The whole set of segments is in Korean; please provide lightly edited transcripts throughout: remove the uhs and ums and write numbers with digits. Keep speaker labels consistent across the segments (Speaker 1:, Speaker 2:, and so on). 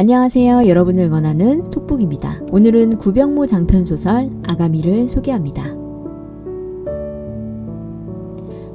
Speaker 1: 안녕하세요. 여러분을 응원하는 톡북입니다. 오늘은 구병모 장편소설 아가미를 소개합니다.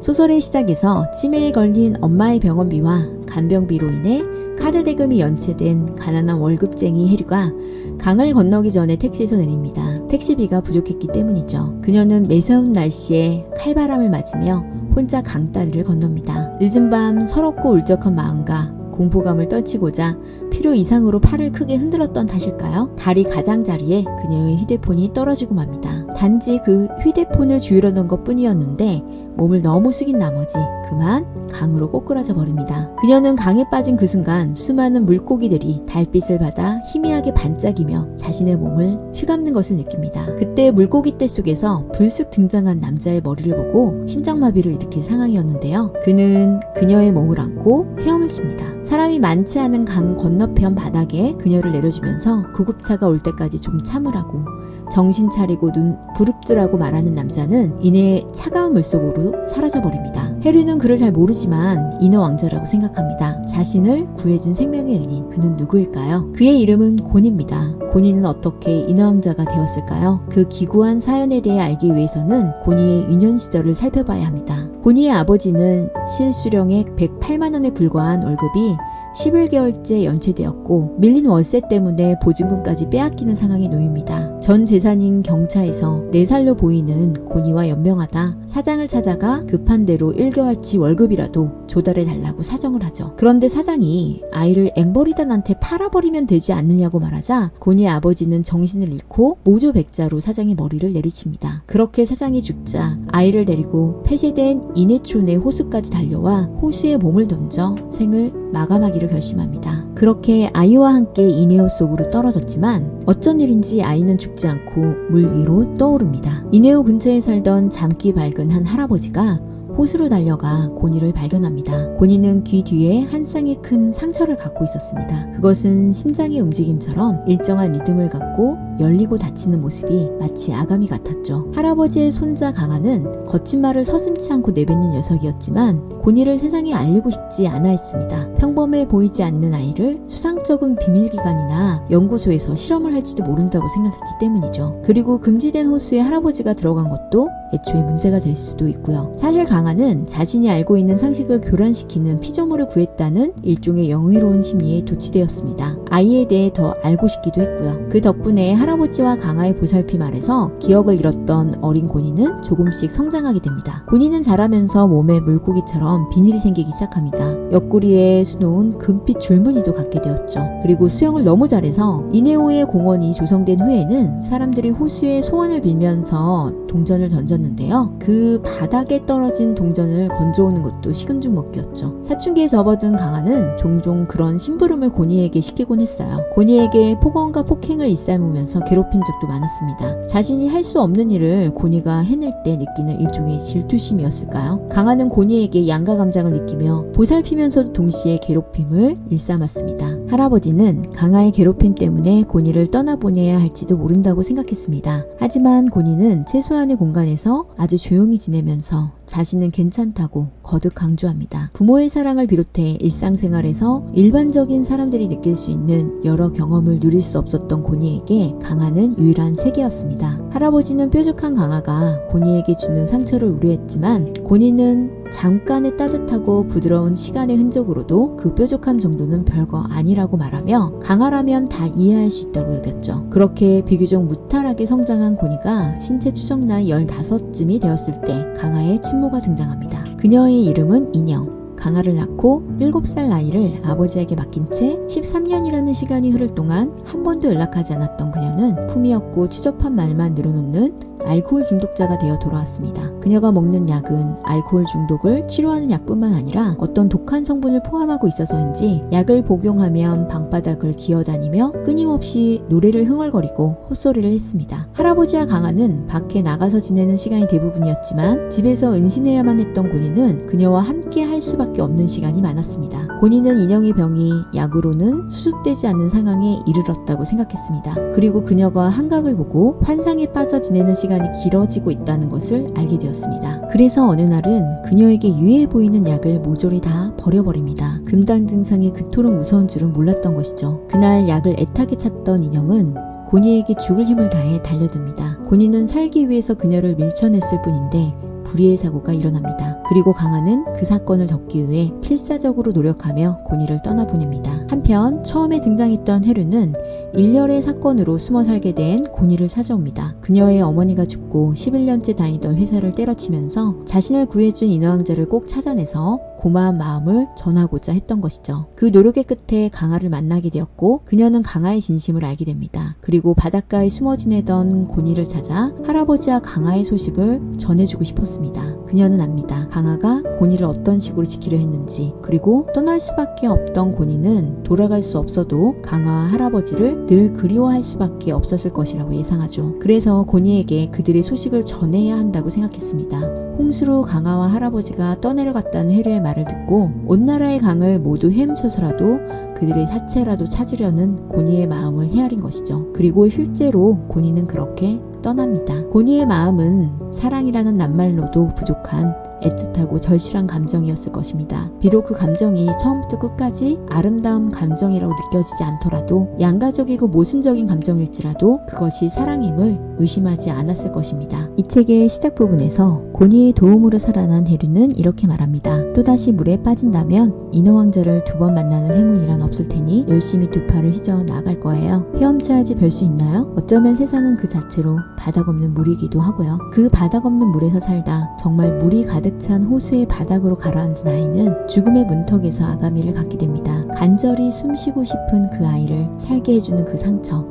Speaker 1: 소설의 시작에서 치매에 걸린 엄마의 병원비와 간병비로 인해 카드 대금이 연체된 가난한 월급쟁이 해류가 강을 건너기 전에 택시에서 내립니다. 택시비가 부족했기 때문이죠. 그녀는 매서운 날씨에 칼바람을 맞으며 혼자 강다리를 건넙니다. 늦은 밤 서럽고 울적한 마음과 공포감을 떨치고자 필요 이상으로 팔을 크게 흔들었던 탓일까요? 다리 가장자리에 그녀의 휴대폰이 떨어지고 맙니다. 단지 그 휴대폰을 주우려던 것 뿐이었는데 몸을 너무 숙인 나머지 그만 강으로 꼬꾸라져 버립니다. 그녀는 강에 빠진 그 순간 수많은 물고기들이 달빛을 받아 희미하게 반짝이며 자신의 몸을 휘감는 것을 느낍니다. 그때 물고기 떼 속에서 불쑥 등장한 남자의 머리를 보고 심장마비를 일으킬 상황이었는데요. 그는 그녀의 몸을 안고 헤엄을 칩니다. 사람이 많지 않은 강 건너편 바닥에 그녀를 내려주면서 구급차가 올 때까지 좀 참으라고, 정신 차리고 눈 부릅뜨라고 말하는 남자는 이내 차가운 물속으로 사라져버립니다. 해류는 그를 잘 모르지만 인어 왕자라고 생각합니다. 자신을 구해준 생명의 은인, 그는 누구일까요? 그의 이름은 곤입니다. 곤이는 어떻게 인어 왕자가 되었을까요? 그 기구한 사연에 대해 알기 위해서는 곤이의 유년 시절을 살펴봐야 합니다. 곤이의 아버지는 실수령액 108만 원에 불과한 월급이 11개월째 연체되었고 밀린 월세 때문에 보증금까지 빼앗기는 상황에 놓입니다. 전 재산인 경차에서 4살로 보이는 곤이와 연명하다 사장을 찾아가 급한 대로 1개월치 월급이라도 조달해달라고 사정을 하죠. 그런데 사장이 아이를 앵벌이단한테 팔아버리면 되지 않느냐고 말하자 곤이의 아버지는 정신을 잃고 모조백자로 사장의 머리를 내리칩니다. 그렇게 사장이 죽자 아이를 데리고 폐쇄된 이내촌의 호수까지 달려와 호수에 몸을 던져 생을 마감하기로 결심합니다. 그렇게 아이와 함께 이내호 속으로 떨어졌지만 어쩐 일인지 아이는 죽지 않고 물 위로 떠오릅니다. 이내호 근처에 살던 잠기 밝은 한 할아버지가 호수로 달려가 곤이를 발견합니다. 곤이는 귀 뒤에 한 쌍의 큰 상처를 갖고 있었습니다. 그것은 심장의 움직임처럼 일정한 리듬을 갖고 열리고 닫히는 모습이 마치 아가미 같았죠. 할아버지의 손자 강아는 거친 말을 서슴지 않고 내뱉는 녀석이었지만 곤이를 세상에 알리고 싶지 않아 했습니다. 평범해 보이지 않는 아이를 수상쩍은 비밀기관이나 연구소에서 실험을 할지도 모른다고 생각했기 때문이죠. 그리고 금지된 호수에 할아버지가 들어간 것도 애초에 문제가 될 수도 있고요. 사실 강아는 자신이 알고 있는 상식을 교란시키는 피조물을 구했다는 일종의 영예로운 심리에 도취되었습니다. 아이에 대해 더 알고 싶기도 했고요. 그 덕분에 할아버지와 강아의 보살핌 아래서 기억을 잃었던 어린 곤이는 조금씩 성장하게 됩니다. 곤이는 자라면서 몸에 물고기처럼 비늘이 생기기 시작합니다. 옆구리에 수놓은 금빛 줄무늬도 갖게 되었죠. 그리고 수영을 너무 잘해서 이내호의 공원이 조성된 후에는 사람들이 호수에 소원을 빌면서 동전을 던졌는데요. 그 바닥에 떨어진 동전을 건져오는 것도 식은 죽 먹기였죠. 사춘기에 접어든 강아는 종종 그런 심부름을 곤이에게 시키곤 했어요. 곤이에게 폭언과 폭행을 일삼으면서 괴롭힌 적도 많았습니다. 자신이 할 수 없는 일을 곤이가 해낼 때 느끼는 일종의 질투심이었을까요? 강아는 곤이에게 양가 감정을 느끼며 보살피면서도 동시에 괴롭힘을 일삼았습니다. 할아버지는 강아의 괴롭힘 때문에 곤이를 떠나보내야 할지도 모른다고 생각했습니다. 하지만 곤이는 최소한의 공간에서 아주 조용히 지내면서 자신은 괜찮다고 거듭 강조합니다. 부모의 사랑을 비롯해 일상생활에서 일반적인 사람들이 느낄 수 있는 여러 경험을 누릴 수 없었던 곤이에게 강아는 유일한 세계였습니다. 할아버지는 뾰족한 강아가 곤이에게 주는 상처를 우려했지만 곤이는 잠깐의 따뜻하고 부드러운 시간의 흔적으로도 그 뾰족함 정도는 별거 아니라고 말하며 강아라면 다 이해할 수 있다고 여겼죠. 그렇게 비교적 무탈하게 성장한 곤이가 신체 추정 나이 15쯤이 되었을 때 강아의 친모가 등장합니다. 그녀의 이름은 인영. 강아를 낳고 7살 나이를 아버지에게 맡긴 채 13년이라는 시간이 흐를 동안 한 번도 연락하지 않았던 그녀는 품이 없고 추접한 말만 늘어놓는 알코올 중독자가 되어 돌아왔습니다. 그녀가 먹는 약은 알코올 중독을 치료하는 약뿐만 아니라 어떤 독한 성분을 포함하고 있어서인지 약을 복용하면 방바닥을 기어다니며 끊임없이 노래를 흥얼거리고 헛소리를 했습니다. 할아버지와 강아는 밖에 나가서 지내는 시간이 대부분이었지만 집에서 은신해야만 했던 고니는 그녀와 함께 할 수밖에 없는 시간이 많았습니다. 고니는 인형의 병이 약으로는 수습되지 않는 상황에 이르렀다고 생각했습니다. 그리고 그녀가 한각을 보고 환상에 빠져 지내는 시간이 길어지고 있다는 것을 알게 되었습니다. 그래서 어느 날은 그녀에게 유해해 보이는 약을 모조리 다 버려버립니다. 금단 증상이 그토록 무서운 줄은 몰랐던 것이죠. 그날 약을 애타게 찾던 인형은 고니에게 죽을 힘을 다해 달려듭니다. 고니는 살기 위해서 그녀를 밀쳐냈을 뿐인데 불의의 사고가 일어납니다. 그리고 강아는 그 사건을 덮기 위해 필사적으로 노력하며 고니를 떠나보냅니다. 한편 처음에 등장했던 해류는 일렬의 사건으로 숨어 살게 된 고니를 찾아옵니다. 그녀의 어머니가 죽고 11년째 다니던 회사를 때려치면서 자신을 구해준 인어왕자를 꼭 찾아내서 고마운 마음을 전하고자 했던 것이죠. 그 노력의 끝에 강아를 만나게 되었고 그녀는 강아의 진심을 알게 됩니다. 그리고 바닷가에 숨어 지내던 고니를 찾아 할아버지와 강아의 소식을 전해주고 싶었습니다. 그녀는 압니다. 강아가 고니를 어떤 식으로 지키려 했는지, 그리고 떠날 수밖에 없던 고니는 돌아갈 수 없어도 강아와 할아버지를 늘 그리워할 수밖에 없었을 것이라고 예상하죠. 그래서 고니에게 그들의 소식을 전해야 한다고 생각했습니다. 홍수로 강아와 할아버지가 떠내려갔다는 해류의 말을 듣고 온 나라의 강을 모두 헤엄쳐서라도 그들의 사체라도 찾으려는 고니의 마음을 헤아린 것이죠. 그리고 실제로 고니는 그렇게 떠납니다. 고니의 마음은 사랑이라는 낱말로도 부족한 애틋하고 절실한 감정이었을 것입니다. 비록 그 감정이 처음부터 끝까지 아름다운 감정이라고 느껴지지 않더라도 양가적이고 모순적인 감정일지라도 그것이 사랑임을 의심하지 않았을 것입니다. 이 책의 시작 부분에서 고니의 도움으로 살아난 해류는 이렇게 말합니다. 또다시 물에 빠진다면 인어왕자를 두 번 만나는 행운이란 없을 테니 열심히 두 팔을 휘저어 나갈 거예요. 헤엄쳐야지 별 수 있나요? 어쩌면 세상은 그 자체로 바닥 없는 물이기도 하고요. 그 바닥 없는 물에서 살다 정말 물이 가득 찬 호수의 바닥으로 가라앉은 아이는 죽음의 문턱에서 아가미를 갖게 됩니다. 간절히 숨쉬고 싶은 그 아이를 살게 해주는 그 상처.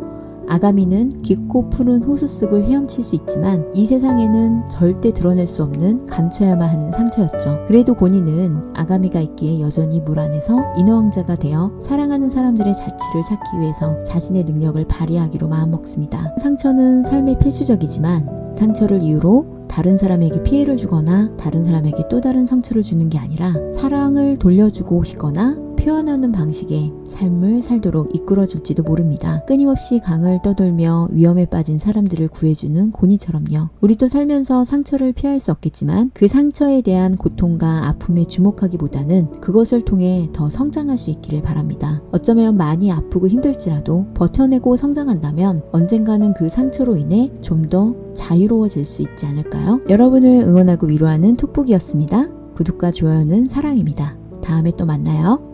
Speaker 1: 아가미는 깊고 푸른 호수속을 헤엄칠 수 있지만 이 세상에는 절대 드러낼 수 없는 감춰야만 하는 상처였죠. 그래도 고니는 아가미가 있기에 여전히 물 안에서 인어왕자가 되어 사랑하는 사람들의 자취를 찾기 위해서 자신의 능력을 발휘하기로 마음먹습니다. 상처는 삶에 필수적이지만 상처를 이유로 다른 사람에게 피해를 주거나 다른 사람에게 또 다른 상처를 주는 게 아니라 사랑을 돌려주고 싶거나 표현하는 방식의 삶을 살도록 이끌어줄지도 모릅니다. 끊임없이 강을 떠돌며 위험에 빠진 사람들을 구해주는 고니처럼요. 우리도 살면서 상처를 피할 수 없겠지만 그 상처에 대한 고통과 아픔에 주목하기보다는 그것을 통해 더 성장할 수 있기를 바랍니다. 어쩌면 많이 아프고 힘들지라도 버텨내고 성장한다면 언젠가는 그 상처로 인해 좀 더 자유로워질 수 있지 않을까요? 여러분을 응원하고 위로하는 톡북이었습니다. 구독과 좋아요는 사랑입니다. 다음에 또 만나요.